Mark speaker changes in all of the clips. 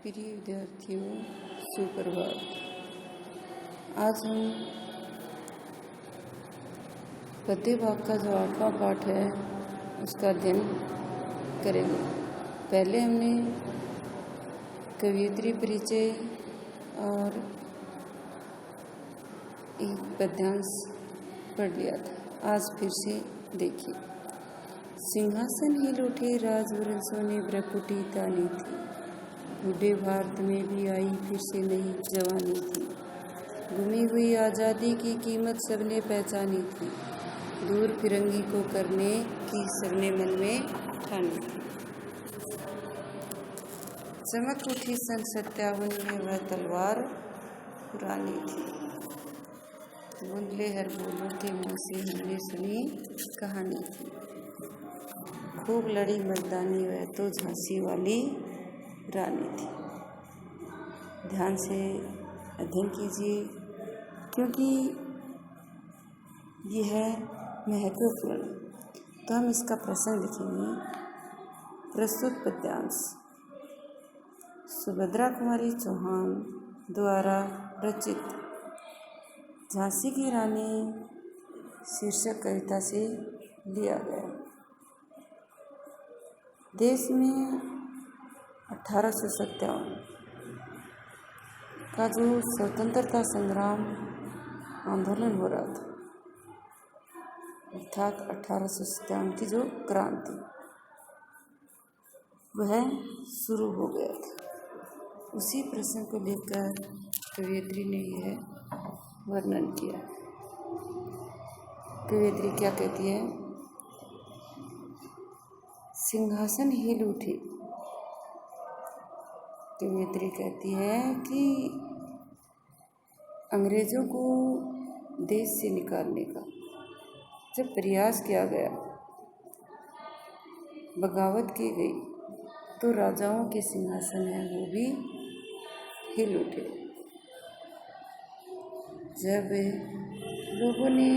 Speaker 1: प्रिय विद्यार्थियों, सुप्रभात। आज हम पद्य भाग का जो 8वां पाठ है उसका अध्ययन करेंगे। पहले हमने कवियत्री परिचय और एक पद्यांश पढ़ लिया था। आज फिर से देखिए। सिंहासन हिल उठे राजवंशों ने भ्रकुटी तानी थी, बूढ़े भारत में भी आई फिर से नई जवानी थी। गुमी हुई आज़ादी की कीमत सबने पहचानी थी, दूर फिरंगी को करने की सबने मन में ठानी थी। चमक उठी सन 57 में वह तलवार पुरानी थी, बूंदले हर बोलों के मुँह से हमने सुनी कहानी थी। खूब लड़ी मर्दानी वह तो झांसी वाली रानी थी। ध्यान से अध्ययन कीजिए क्योंकि यह है महत्वपूर्ण। तो हम इसका प्रश्न लिखेंगे। प्रस्तुत पद्यांश सुभद्रा कुमारी चौहान द्वारा रचित झांसी की रानी शीर्षक कविता से लिया गया। देश में 1857 का जो स्वतंत्रता संग्राम आंदोलन हो रहा था, अर्थात 1857 की जो क्रांति वह शुरू हो गया था। उसी प्रश्न को लेकर कवियत्री ने यह वर्णन किया। कवियत्री क्या कहती है? सिंहासन हिल उठी। कवियत्री कहती है कि अंग्रेज़ों को देश से निकालने का जब प्रयास किया गया, बगावत की गई, तो राजाओं के सिंहासन हैं वो भी हिल उठे। जब लोगों ने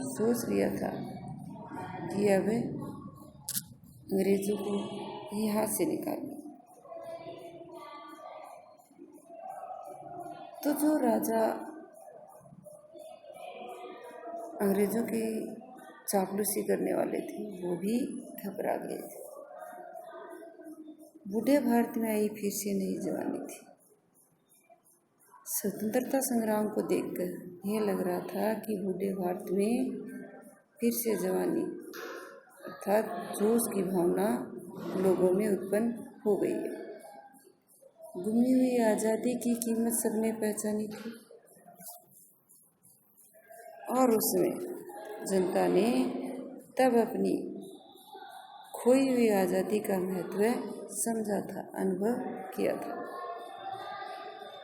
Speaker 1: सोच लिया था कि अब अंग्रेज़ों को यहाँ से निकालना, तो जो राजा अंग्रेज़ों की चापलूसी करने वाले थे वो भी घबरा गए थे। बूढ़े भारत में आई फिर से नई जवानी थी। स्वतंत्रता संग्राम को देखकर यह लग रहा था कि बूढ़े भारत में फिर से जवानी अर्थात जोश की भावना लोगों में उत्पन्न हो गई है। गुमी हुई आज़ादी की कीमत सबने पहचानी थी और उसमें जनता ने तब अपनी खोई हुई आज़ादी का महत्व समझा था, अनुभव किया था।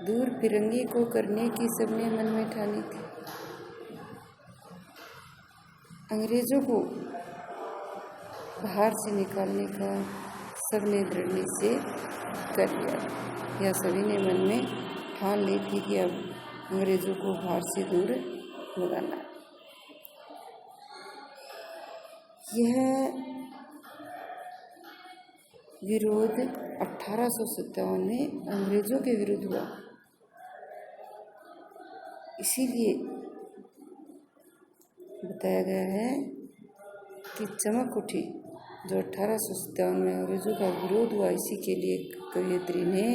Speaker 1: दूर फिरंगी को करने की सबने मन में ठानी थी। अंग्रेज़ों को बाहर से निकालने का सबने दृढ़ निश्चय कर लिया, या सभी ने मन में ठान ली थी कि अब अंग्रेज़ों को बाहर से दूर भगाना। यह विरोध 1857 में अंग्रेज़ों के विरुद्ध हुआ। इसीलिए बताया गया है कि चमक उठी जो 1857 में अंग्रेज़ों का विरोध हुआ। इसी के लिए कवियत्री ने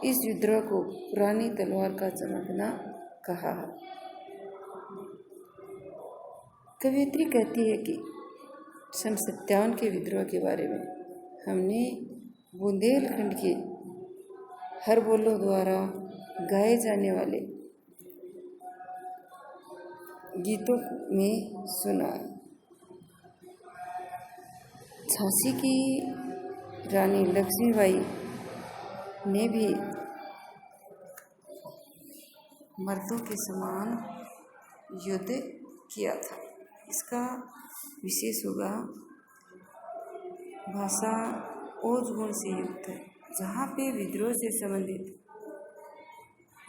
Speaker 1: इस विद्रोह को पुरानी तलवार का चमकना कहा। कवियत्री कहती है कि सन 57 के विद्रोह के बारे में हमने बुंदेलखंड के हर बोलों द्वारा गाए जाने वाले गीतों में सुना। झांसी की रानी लक्ष्मीबाई ने भी मर्दों के समान युद्ध किया था। इसका विशेष होगा भाषा ओज गुण से युक्त है। जहाँ पे विद्रोह से संबंधित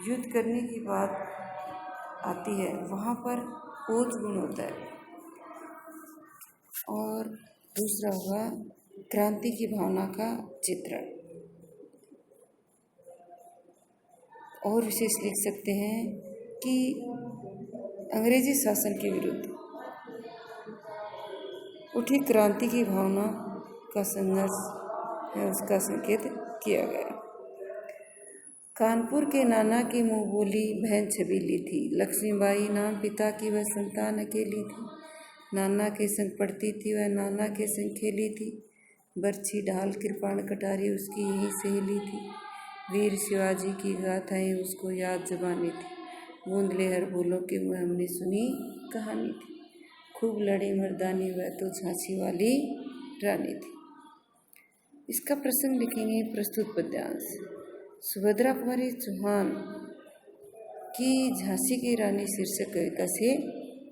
Speaker 1: युद्ध करने की बात आती है वहाँ पर ओज गुण होता है। और दूसरा होगा क्रांति की भावना का चित्रण। और विशेष लिख सकते हैं कि अंग्रेजी शासन के विरुद्ध उठी क्रांति की भावना का संघर्ष है, उसका संकेत किया गया। कानपुर के नाना की मुँह बोली बहन छबीली थी। लक्ष्मीबाई नाम पिता की वह संतान अकेली थी। नाना के संग पढ़ती थी वह, नाना के संग खेली थी। बर्छी ढाल कृपाण कटारी उसकी यही सहेली थी। वीर शिवाजी की गाथाएं उसको याद ज़बानी थी। बूंदले हर बोलों के मुँह हमने सुनी कहानी थी। खूब लड़ी मर्दानी वह तो झांसी वाली रानी थी। इसका प्रसंग लिखेंगे प्रस्तुत पद्यांश। सुभद्रा कुमारी चौहान की झांसी की रानी शीर्षक कविता से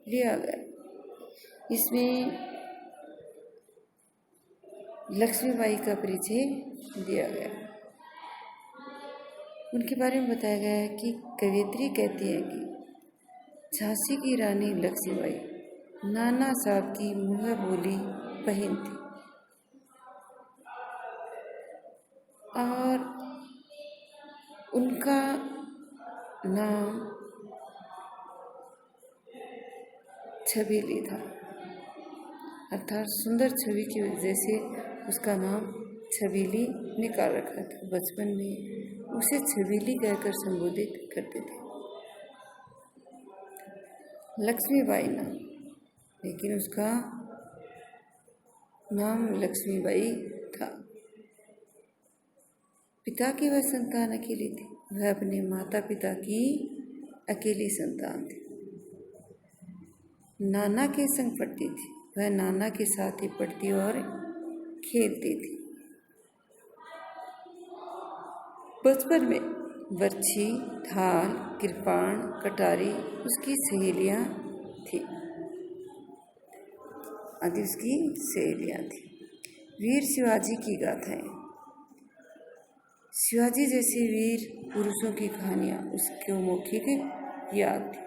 Speaker 1: लिया गया। इसमें लक्ष्मीबाई का परिचय दिया गया। उनके बारे में बताया गया है कि कवयित्री कहती है कि झांसी की रानी लक्ष्मीबाई नाना साहब की मुँह बोली बहन थी और उनका नाम छबीली था, अर्थात सुंदर छवि की वजह से उसका नाम छबीली निकाल रखा था। बचपन में उसे छबीली कहकर संबोधित करते थे। लक्ष्मीबाई नाम, लेकिन उसका नाम लक्ष्मीबाई था। पिता की वह संतान अकेली थी। वह अपने माता पिता की अकेली संतान थी। नाना के संग पढ़ती थी। वह नाना के साथ ही पढ़ती और खेलती थी। बचपन में बर्छी ढाल कृपाण कटारी उसकी सहेलियां थी आदि उसकी सहेलियां थी। वीर शिवाजी की गाथाएं। शिवाजी जैसे वीर पुरुषों की कहानियाँ उसके मौखिक याद थी।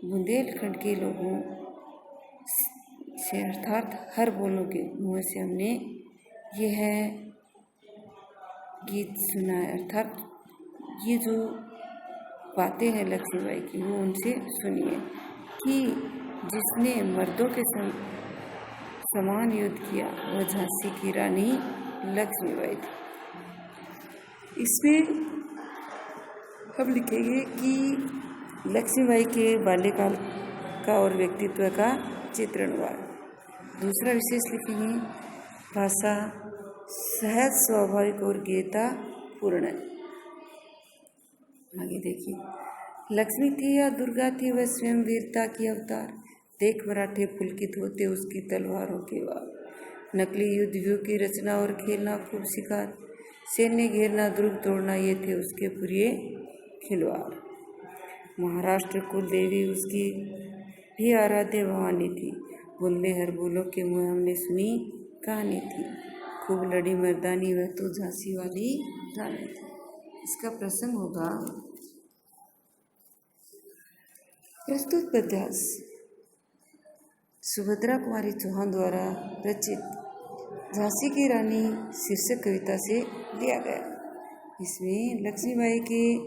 Speaker 1: बुंदेलखंड के लोगों से अर्थात हर बोलों के मुँह से हमने यह गीत सुना है, अर्थात ये जो बातें हैं लक्ष्मीबाई की वो उनसे सुनिए कि जिसने मर्दों के संग समान युद्ध किया वह झांसी की रानी लक्ष्मीबाई थी। इसमें हम लिखेंगे कि लक्ष्मीबाई के बाल्यकाल का और व्यक्तित्व का चित्रण हुआ। दूसरा विशेष लिखेंगे भाषा सहज स्वाभाविक और गीता पूर्ण। आगे देखिए, लक्ष्मी थी या दुर्गा थी वह स्वयं वीरता की अवतार। देख मराठे पुलकित होते उसकी तलवारों के वार। नकली युद्ध व्यू की रचना और खेलना खूब शिकार। सैन्य घेरना दुर्ग तोड़ना ये थे उसके प्रिय खिलवाड़। महाराष्ट्र कुल देवी उसकी भी आराध्य भवानी थी। बुल्ले हर बोलों के मुँह हमने सुनी कहानी थी। खूब लड़ी मर्दानी वह तो झांसी वाली रानी थी। इसका प्रसंग होगा प्रस्तुत पद्यांश सुभद्रा कुमारी चौहान द्वारा रचित झांसी की रानी शीर्षक कविता से लिया गया। इसमें लक्ष्मीबाई के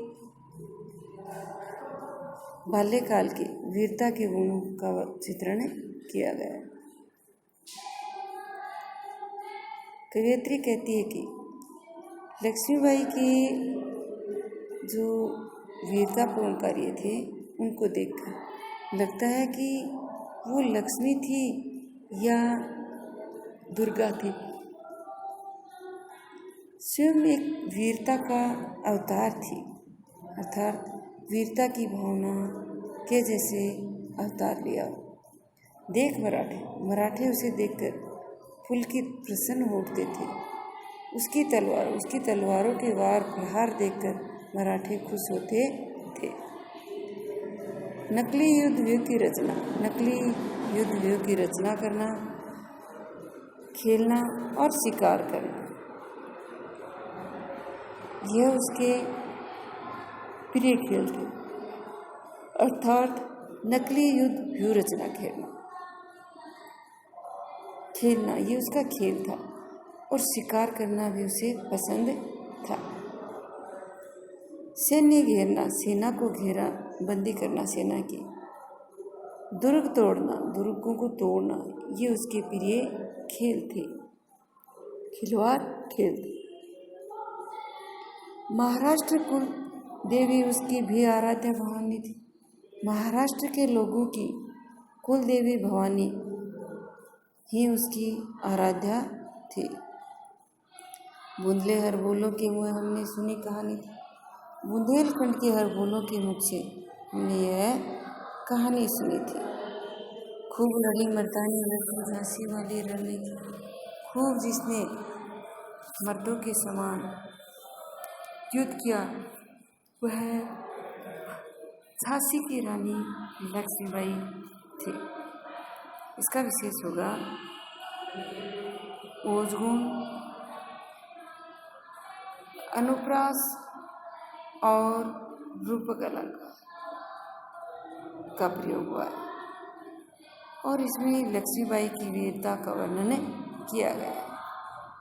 Speaker 1: बाल्यकाल के वीरता के गुणों का चित्रण किया गया है। कवयित्री कहती है कि लक्ष्मीबाई के जो वीरतापूर्ण कार्य थे उनको देखकर लगता है कि वो लक्ष्मी थी या दुर्गा थी। स्वयं एक वीरता का अवतार थी, अर्थात वीरता की भावना के जैसे अवतार लिया। देख मराठे उसे देखकर पुलकित प्रसन्न हो उठते थे। उसकी तलवारों के वार प्रहार देखकर मराठे खुश होते थे। नकली युद्ध व्यू की रचना करना, खेलना और शिकार करना यह उसके प्रिय खेल थे, अर्थात नकली युद्ध व्यू रचना खेलना ये उसका खेल था और शिकार करना भी उसे पसंद था। सैन्य घेरना, सेना को घेरा बंदी करना सेना की। दुर्ग तोड़ना, दुर्गों को तोड़ना, ये उसके प्रिय खेल थे, खिलवाड़ खेल थे। महाराष्ट्र कुल देवी उसकी भी आराध्या भवानी थी। महाराष्ट्र के लोगों की कुल देवी भवानी ही उसकी आराध्या थी। बुंदेले हर बोलों के मुँह हमने सुनी कहानी थी। बुंदेलखंड के हर बोलों के मुख से हमने यह कहानी सुनी थी। खूब लड़ी मर्दानी लड़की झांसी वाली रानी, खूब जिसने मर्दों के समान युद्ध किया वह झांसी की रानी लक्ष्मीबाई थी। इसका विशेष होगा ओजगुण, अनुप्रास और रूपक अलंकार का प्रयोग हुआ है और इसमें लक्ष्मीबाई की वीरता का वर्णन किया गया है।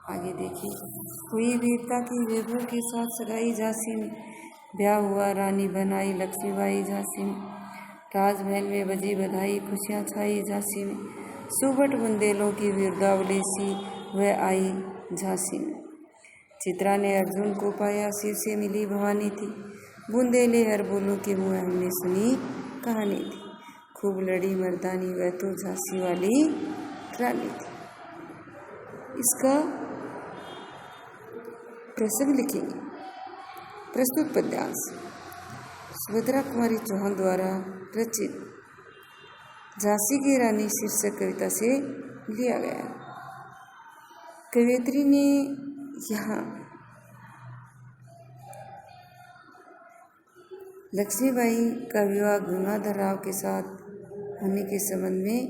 Speaker 1: आगे देखिए, हुई वीरता की वैभव के साथ सगाई झांसी में, ब्याह हुआ रानी बनाई लक्ष्मीबाई झांसी में, राजमहल में बजी बधाई खुशियाँ छाई झांसी में, सुबट बुंदेलों की वीरगावली सी वह आई झांसी में। चित्रा ने अर्जुन को पाया शिव से मिली भवानी थी। बुंदेले हर बोलों के मुँह हमने सुनी कहानी थी। खूब लड़ी मर्दानी वह तो झांसी वाली रानी थी। इसका प्रसंग लिखेंगे। प्रस्तुत पद्यांश सुभद्रा कुमारी चौहान द्वारा रचित झांसी की रानी शीर्षक कविता से लिया गया। कवयित्री ने यहाँ लक्ष्मीबाई का विवाह गंगाधर राव के साथ होने के संबंध में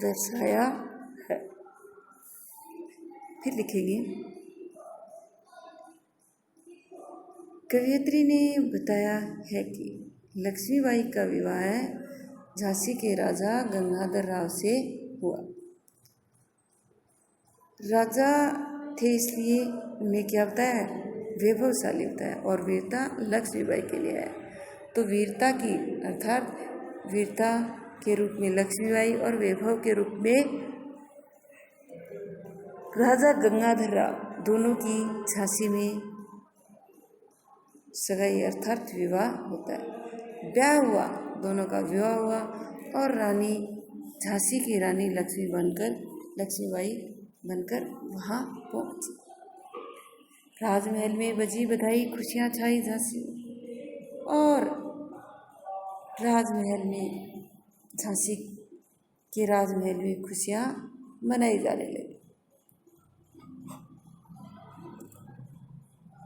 Speaker 1: दर्शाया है। फिर लिखेंगे, कवयित्री ने बताया है कि लक्ष्मीबाई का विवाह झांसी के राजा गंगाधर राव से हुआ। राजा थे इसलिए उन्हें क्या बताया, वैभवशाली बताया और वीरता लक्ष्मीबाई के लिए है। तो वीरता की अर्थात वीरता के रूप में लक्ष्मीबाई और वैभव के रूप में राजा गंगाधर राव दोनों की झांसी में सगाई अर्थात विवाह होता है। ब्याह हुआ, दोनों का विवाह हुआ और रानी झांसी की रानी लक्ष्मीबाई बनकर वहाँ पहुँची। राजमहल में बजी बधाई खुशियाँ छाई झांसी और राजमहल में झांसी के राजमहल में खुशियाँ मनाई जाने लगी।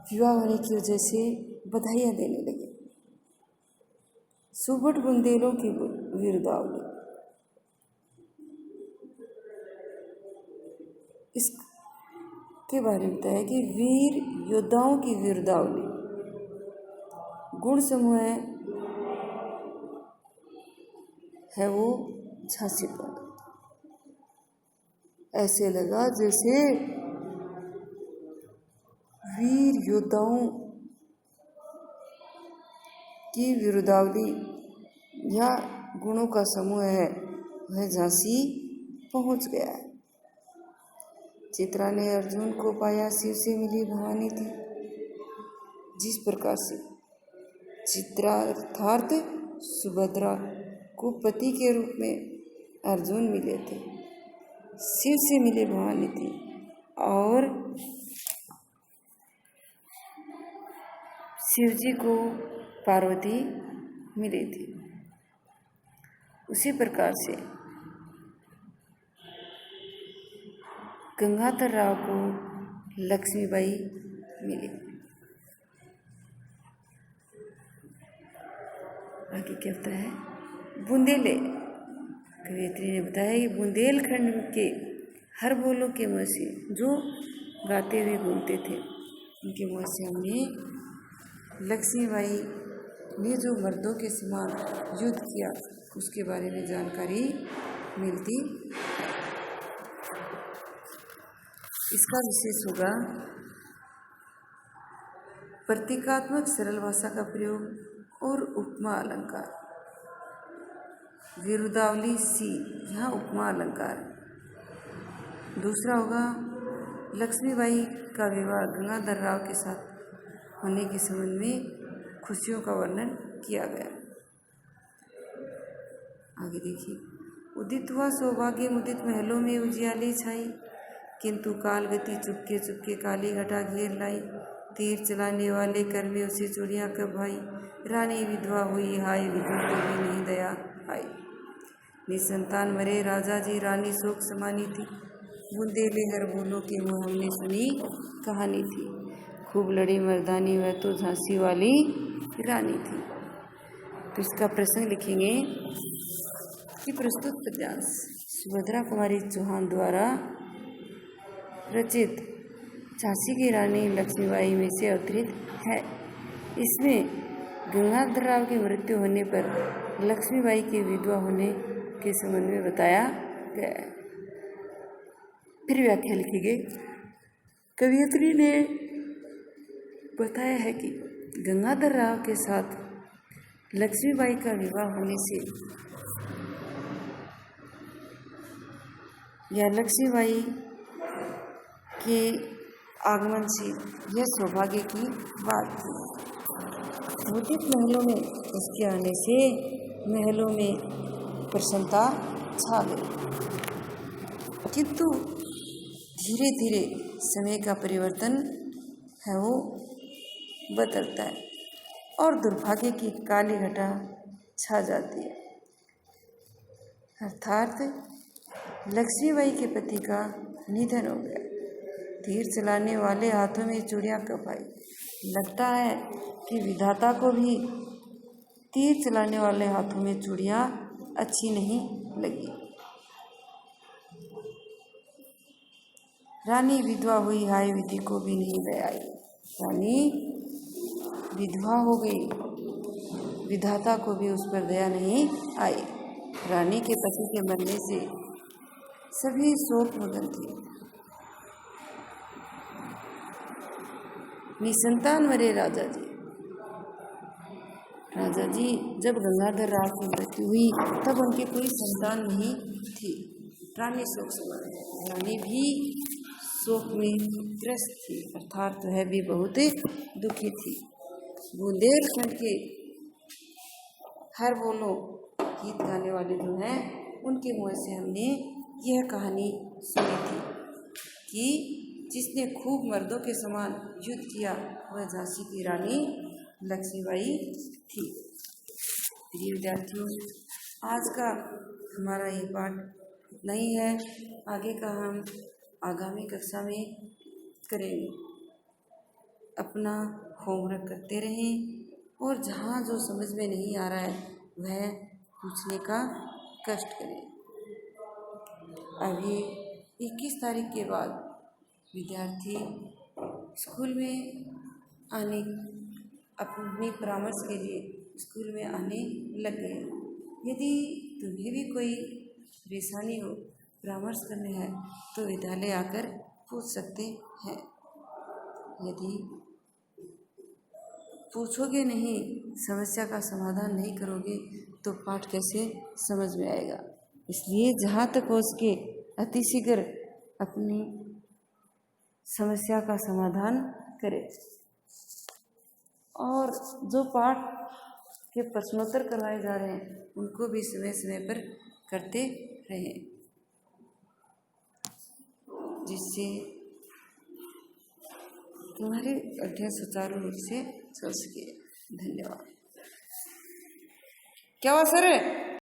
Speaker 1: विवाह होने की वजह से बधाइयाँ देने लगे। सुबट बुंदेलों की वीरगावली, इसके बारे में बताया कि वीर योद्धाओं की वीरगावली गुण समूह है वो झांसी पर। ऐसे लगा जैसे वीर योद्धाओं की वीरगावली या गुणों का समूह है वह झांसी पहुंच गया है। चित्रा ने अर्जुन को पाया शिव से मिली भवानी थी। जिस प्रकार से चित्रा अर्थात सुभद्रा को पति के रूप में अर्जुन मिले थे, शिव से मिले भवानी थी और शिवजी को पार्वती मिली थी। उसी प्रकार से गंगाधर राव को लक्ष्मीबाई मिली। आगे क्या होता है, बुंदेले कवयित्री ने बताया कि बुंदेलखंड के हर बोलों के मुँह से जो गाते हुए बोलते थे उनके मुँह से हमें लक्ष्मीबाई ने जो मर्दों के समान युद्ध किया उसके बारे में जानकारी मिलती। इसका विशेष होगा प्रतीकात्मक सरल भाषा का प्रयोग और उपमा अलंकार। विरुदावली सी, यहाँ उपमा अलंकार। दूसरा होगा लक्ष्मीबाई का विवाह गंगाधर राव के साथ होने के संबंध में खुशियों का वर्णन किया गया। आगे देखिए, उदित हुआ सौभाग्य मुदित महलों में उजियाली छाई, किंतु काल गति चुपके चुपके काली घटा घेर लाई। तीर चलाने वाले कर में उसे चूड़ियाँ कब भाई, रानी विधवा हुई हाय विधु को भी नहीं दया आई। निसंतान मरे राजा जी, रानी शोक समानी थी, बुंदेले हर बोलों के मुँह हमने सुनी कहानी थी। खूब लड़ी मर्दानी वह तो झांसी वाली रानी थी। तो इसका प्रसंग लिखेंगे कि प्रस्तुत पद्यांश सुभद्रा कुमारी चौहान द्वारा रचित झांसी की रानी लक्ष्मीबाई में से अवतरित है। इसमें गंगाधर राव की मृत्यु होने पर लक्ष्मीबाई के विधवा होने के संबंध में बताया गया है। फिर व्याख्या लिखी गई। कवियत्री ने बताया है कि गंगाधर राव के साथ लक्ष्मीबाई का विवाह होने से या लक्ष्मीबाई के आगमन से यह सौभाग्य की बात थी। मुदित महलों में उसके आने से महलों में प्रसन्नता छा गई, किंतु धीरे धीरे समय का परिवर्तन है वो बदलता है और दुर्भाग्य की काली घटा छा जाती है। अर्थात लक्ष्मीबाई के पति का निधन हो गया। तीर चलाने वाले हाथों में चूड़ियाँ कब आई। लगता है कि विधाता को भी तीर चलाने वाले हाथों में चूड़ियाँ अच्छी नहीं लगी। रानी विधवा हुई हाय विधि को भी नहीं दया आई। रानी विधवा हो गई, विधाता को भी उस पर दया नहीं आई। रानी के पति के मरने से सभी शोक मगन थे। निसंतान मरे राजा जी। राजा जी जब गंगाधर राव की मृत्यु हुई तब उनके कोई संतान नहीं थी। रानी शोक समानी, रानी भी शोक में ग्रस्त थी, अर्थात वह भी बहुत दुखी थी। बुंदेलखंड के हर बोलो गीत गाने वाले जो हैं उनके मुँह से हमने यह कहानी सुनी थी कि जिसने खूब मर्दों के समान युद्ध किया वह झांसी की रानी लक्ष्मीबाई थी। प्रिय विद्यार्थियों, आज का हमारा ये पाठ इतना ही है। आगे का हम आगामी कक्षा में करेंगे। अपना होमवर्क करते रहें और जहाँ जो समझ में नहीं आ रहा है वह पूछने का कष्ट करें। अभी 21 तारीख के बाद विद्यार्थी स्कूल में आने अपनी परामर्श के लिए स्कूल में आने लग गए। यदि तुम्हें भी कोई परेशानी हो, परामर्श करने है तो विद्यालय आकर पूछ सकते हैं। यदि पूछोगे नहीं, समस्या का समाधान नहीं करोगे तो पाठ कैसे समझ में आएगा। इसलिए जहाँ तक हो सके अतिशीघ्र अपनी समस्या का समाधान करें और जो पाठ के प्रश्नोत्तर करवाए जा रहे हैं उनको भी समय समय पर करते रहें, जिससे तुम्हारे अध्ययन सुचारू रूप से चल सके। धन्यवाद। क्या हुआ सर?